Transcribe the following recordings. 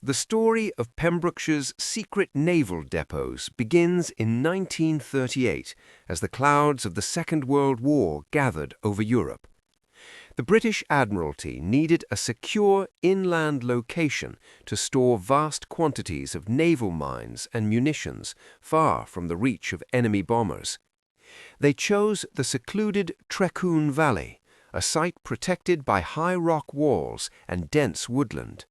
The story of Pembrokeshire's secret naval depots begins in 1938 as the clouds of the Second World War gathered over Europe. The British Admiralty needed a secure inland location to store vast quantities of naval mines and munitions far from the reach of enemy bombers. They chose the secluded Trecwn Valley, a site protected by high rock walls and dense woodland.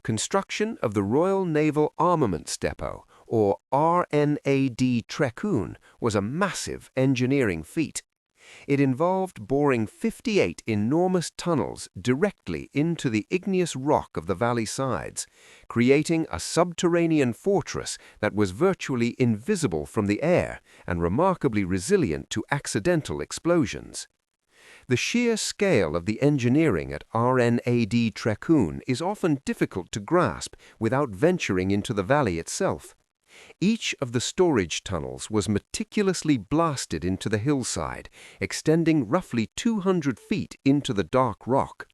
Construction of the Royal Naval Armaments Depot, or RNAD Trecwn, was a massive engineering feat. It involved boring 58 enormous tunnels directly into the igneous rock of the valley sides, creating a subterranean fortress that was virtually invisible from the air and remarkably resilient to accidental explosions. The sheer scale of the engineering at RNAD Trecwn is often difficult to grasp without venturing into the valley itself. Each of the storage tunnels was meticulously blasted into the hillside, extending roughly 200 feet into the dark rock.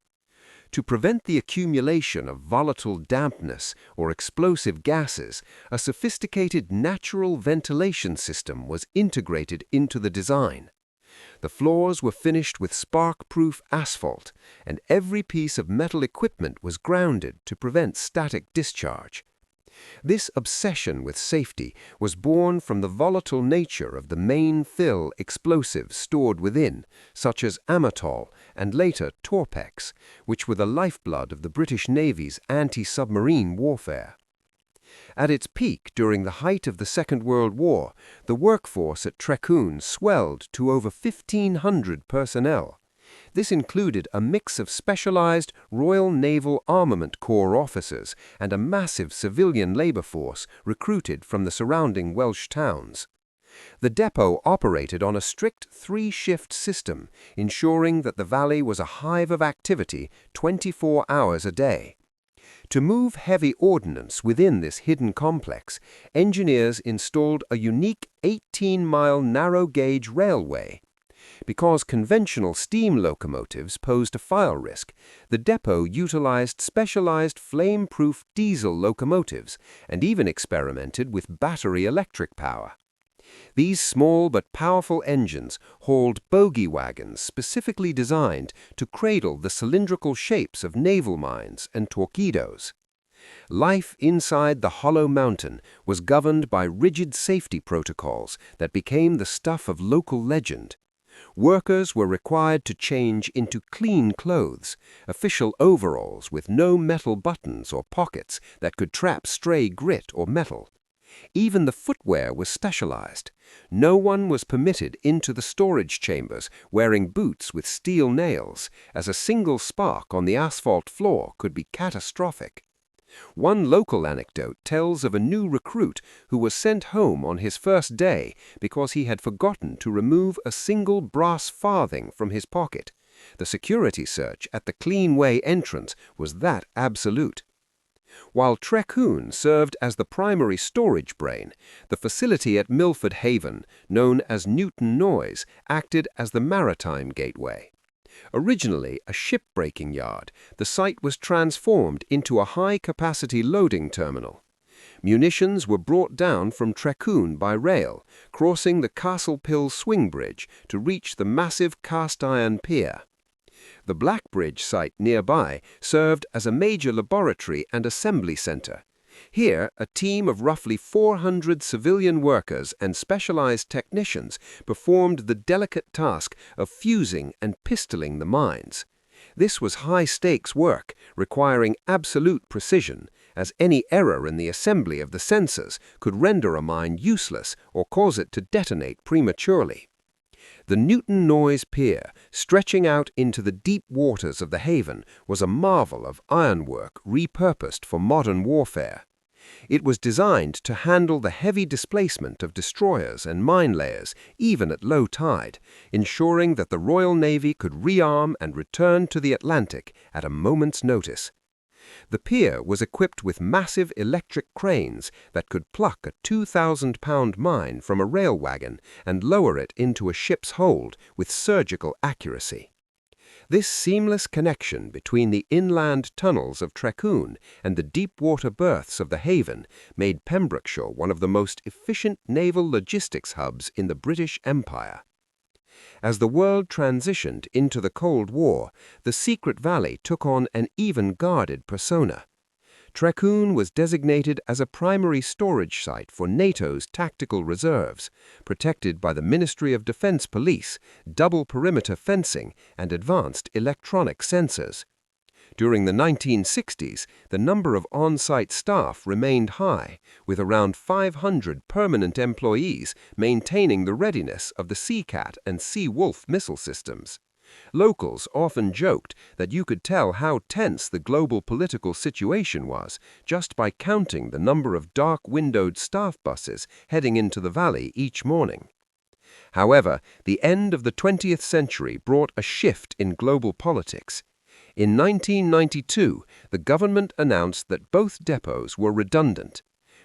To prevent the accumulation of volatile dampness or explosive gases, a sophisticated natural ventilation system was integrated into the design. The floors were finished with spark-proof asphalt, and every piece of metal equipment was grounded to prevent static discharge. This obsession with safety was born from the volatile nature of the main fill explosives stored within, such as amatol and later torpex, which were the lifeblood of the British Navy's anti-submarine warfare. At its peak during the height of the Second World War, the workforce at Trecwn swelled to over 1,500 personnel. This included a mix of specialized Royal Naval Armament Corps officers and a massive civilian labor force recruited from the surrounding Welsh towns. The depot operated on a strict three-shift system, ensuring that the valley was a hive of activity 24 hours a day. To move heavy ordnance within this hidden complex, engineers installed a unique 18-mile narrow-gauge railway. Because conventional steam locomotives posed a fire risk, the depot utilized specialized flame-proof diesel locomotives and even experimented with battery electric power. These small but powerful engines hauled bogie wagons specifically designed to cradle the cylindrical shapes of naval mines and torpedoes. Life inside the hollow mountain was governed by rigid safety protocols that became the stuff of local legend. Workers were required to change into clean clothes, official overalls with no metal buttons or pockets that could trap stray grit or metal. Even the footwear was specialized. No one was permitted into the storage chambers wearing boots with steel nails, as a single spark on the asphalt floor could be catastrophic. One local anecdote tells of a new recruit who was sent home on his first day because he had forgotten to remove a single brass farthing from his pocket. The security search at the Cleanway entrance was that absolute. While Trecwn served as the primary storage brain, the facility at Milford Haven, known as Newton Noise, acted as the maritime gateway. Originally a ship-breaking yard, the site was transformed into a high-capacity loading terminal. Munitions were brought down from Trecwn by rail, crossing the Castle Pill swing bridge to reach the massive cast-iron pier. The Blackbridge site nearby served as a major laboratory and assembly center. Here, a team of roughly 400 civilian workers and specialized technicians performed the delicate task of fusing and pistoling the mines. This was high-stakes work, requiring absolute precision, as any error in the assembly of the sensors could render a mine useless or cause it to detonate prematurely. The Newton Noise Pier, stretching out into the deep waters of the haven, was a marvel of ironwork repurposed for modern warfare. It was designed to handle the heavy displacement of destroyers and mine layers, even at low tide, ensuring that the Royal Navy could rearm and return to the Atlantic at a moment's notice. The pier was equipped with massive electric cranes that could pluck a 2,000-pound mine from a rail wagon and lower it into a ship's hold with surgical accuracy. This seamless connection between the inland tunnels of Trecwn and the deep-water berths of the Haven made Pembrokeshire one of the most efficient naval logistics hubs in the British Empire. As the world transitioned into the Cold War, the secret valley took on an even guarded persona. Trecwn was designated as a primary storage site for NATO's tactical reserves, protected by the Ministry of Defence police, double perimeter fencing, and advanced electronic sensors. During the 1960s, the number of on-site staff remained high, with around 500 permanent employees maintaining the readiness of the Seacat and Seawolf missile systems. Locals often joked that you could tell how tense the global political situation was just by counting the number of dark-windowed staff buses heading into the valley each morning. However, the end of the 20th century brought a shift in global politics. In 1992, the government announced that both depots were redundant.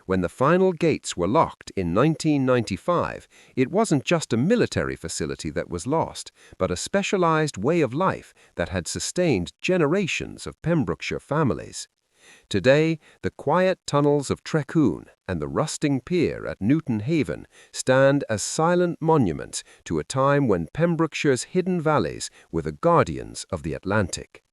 When the final gates were locked in 1995, it wasn't just a military facility that was lost, but a specialized way of life that had sustained generations of Pembrokeshire families. Today, the quiet tunnels of Trecwn and the rusting pier at Newton Haven stand as silent monuments to a time when Pembrokeshire's hidden valleys were the guardians of the Atlantic.